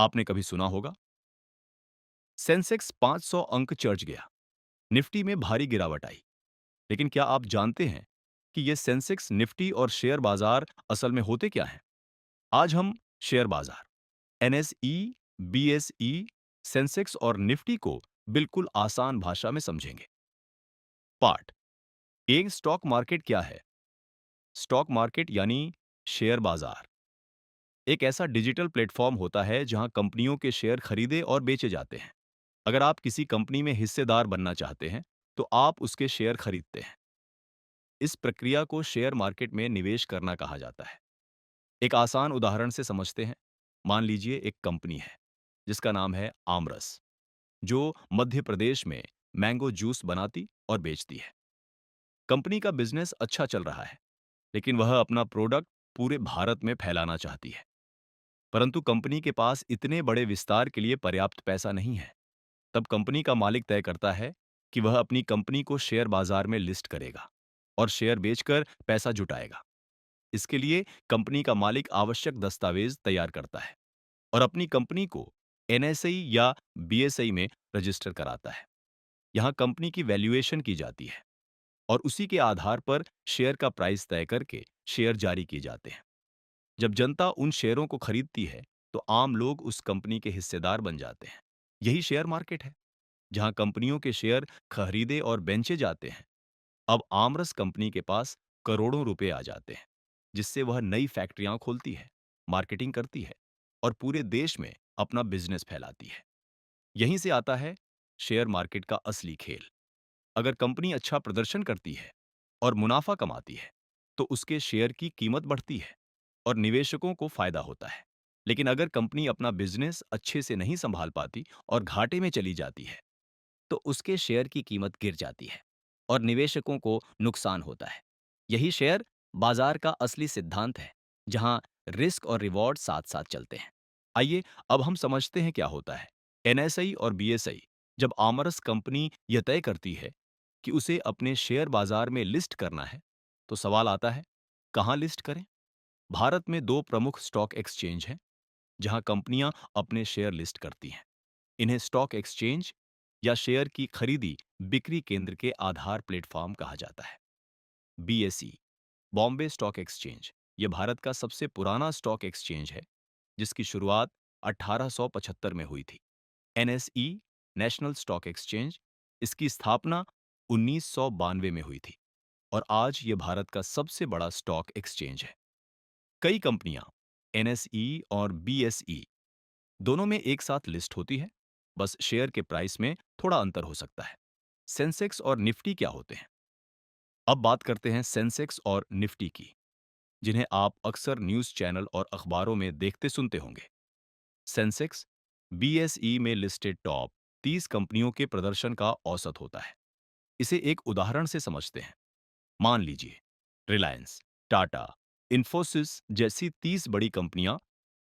आपने कभी सुना होगा, सेंसेक्स 500 अंक चढ़ गया, निफ्टी में भारी गिरावट आई। लेकिन क्या आप जानते हैं कि ये सेंसेक्स, निफ्टी और शेयर बाजार असल में होते क्या हैं? आज हम शेयर बाजार, एनएसई, बीएसई, सेंसेक्स और निफ्टी को बिल्कुल आसान भाषा में समझेंगे। पार्ट एक, स्टॉक मार्केट क्या है? स्टॉक मार्केट यानी शेयर बाजार एक ऐसा डिजिटल प्लेटफॉर्म होता है जहां कंपनियों के शेयर खरीदे और बेचे जाते हैं। अगर आप किसी कंपनी में हिस्सेदार बनना चाहते हैं, तो आप उसके शेयर खरीदते हैं। इस प्रक्रिया को शेयर मार्केट में निवेश करना कहा जाता है। एक आसान उदाहरण से समझते हैं। मान लीजिए एक कंपनी है जिसका नाम है आमरस, जो मध्य प्रदेश में मैंगो जूस बनाती और बेचती है। कंपनी का बिजनेस अच्छा चल रहा है, लेकिन वह अपना प्रोडक्ट पूरे भारत में फैलाना चाहती है। परंतु कंपनी के पास इतने बड़े विस्तार के लिए पर्याप्त पैसा नहीं है। तब कंपनी का मालिक तय करता है कि वह अपनी कंपनी को शेयर बाजार में लिस्ट करेगा और शेयर बेचकर पैसा जुटाएगा। इसके लिए कंपनी का मालिक आवश्यक दस्तावेज तैयार करता है और अपनी कंपनी को एनएसई या बीएसई में रजिस्टर कराता है। यहाँ कंपनी की वैल्यूएशन की जाती है और उसी के आधार पर शेयर का प्राइस तय करके शेयर जारी किए जाते हैं। जब जनता उन शेयरों को खरीदती है, तो आम लोग उस कंपनी के हिस्सेदार बन जाते हैं। यही शेयर मार्केट है, जहां कंपनियों के शेयर खरीदे और बेचे जाते हैं। अब आमरस कंपनी के पास करोड़ों रुपए आ जाते हैं, जिससे वह नई फैक्ट्रियां खोलती है, मार्केटिंग करती है और पूरे देश में अपना बिजनेस फैलाती है। यहीं से आता है शेयर मार्केट का असली खेल। अगर कंपनी अच्छा प्रदर्शन करती है और मुनाफा कमाती है, तो उसके शेयर की कीमत बढ़ती है और निवेशकों को फायदा होता है। लेकिन अगर कंपनी अपना बिजनेस अच्छे से नहीं संभाल पाती और घाटे में चली जाती है, तो उसके शेयर की कीमत गिर जाती है और निवेशकों को नुकसान होता है। यही शेयर बाजार का असली सिद्धांत है, जहां रिस्क और रिवॉर्ड साथ साथ चलते हैं। आइए अब हम समझते हैं क्या होता है। एनएसई और बीएसई, जब आमरस कंपनी यह तय करती है कि उसे अपने शेयर बाजार में लिस्ट करना है, तो सवाल आता है, कहां लिस्ट करें? भारत में दो प्रमुख स्टॉक एक्सचेंज हैं जहां कंपनियां अपने शेयर लिस्ट करती हैं। इन्हें स्टॉक एक्सचेंज या शेयर की खरीदी बिक्री केंद्र के आधार प्लेटफॉर्म कहा जाता है। बीएसई, बॉम्बे स्टॉक एक्सचेंज, यह भारत का सबसे पुराना स्टॉक एक्सचेंज है, जिसकी शुरुआत 1875 में हुई थी। एनएसई, नेशनल स्टॉक एक्सचेंज, इसकी स्थापना 1992 में हुई थी और आज यह भारत का सबसे बड़ा स्टॉक एक्सचेंज है। कई कंपनियां एनएसई और बीएसई दोनों में एक साथ लिस्ट होती है, बस शेयर के प्राइस में थोड़ा अंतर हो सकता है। सेंसेक्स और निफ्टी क्या होते हैं? अब बात करते हैं सेंसेक्स और निफ्टी की, जिन्हें आप अक्सर न्यूज़ चैनल और अखबारों में देखते सुनते होंगे। सेंसेक्स बीएसई में लिस्टेड टॉप 30 कंपनियों के प्रदर्शन का औसत होता है। इसे एक उदाहरण से समझते हैं। मान लीजिए रिलायंस, टाटा, इन्फोसिस जैसी 30 बड़ी कंपनियां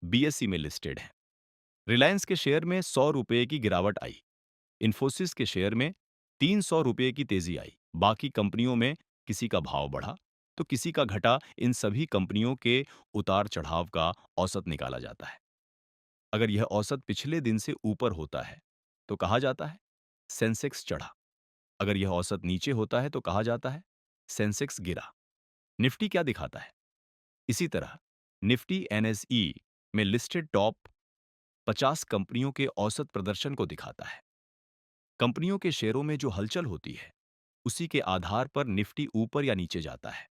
बीएसई में लिस्टेड हैं। रिलायंस के शेयर में 100 रुपये की गिरावट आई, इन्फोसिस के शेयर में 300 रुपये की तेजी आई। बाकी कंपनियों में किसी का भाव बढ़ा, तो किसी का घटा। इन सभी कंपनियों के उतार चढ़ाव का औसत निकाला जाता है। अगर यह औसत पिछले दिन से ऊपर होता है, तो कहा जाता है सेंसेक्स चढ़ा। अगर यह औसत नीचे होता है, तो कहा जाता है सेंसेक्स गिरा। निफ्टी क्या दिखाता है? इसी तरह निफ्टी एनएसई में लिस्टेड टॉप 50 कंपनियों के औसत प्रदर्शन को दिखाता है। कंपनियों के शेयरों में जो हलचल होती है, उसी के आधार पर निफ्टी ऊपर या नीचे जाता है।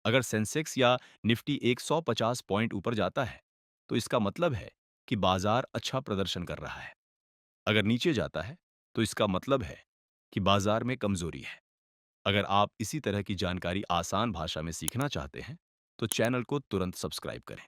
अगर सेंसेक्स या निफ्टी 150 पॉइंट ऊपर जाता है, तो इसका मतलब है कि बाजार अच्छा प्रदर्शन कर रहा है। अगर नीचे जाता है, तो इसका मतलब है कि बाजार में कमजोरी है। अगर आप इसी तरह की जानकारी आसान भाषा में सीखना चाहते हैं, तो चैनल को तुरंत सब्सक्राइब करें।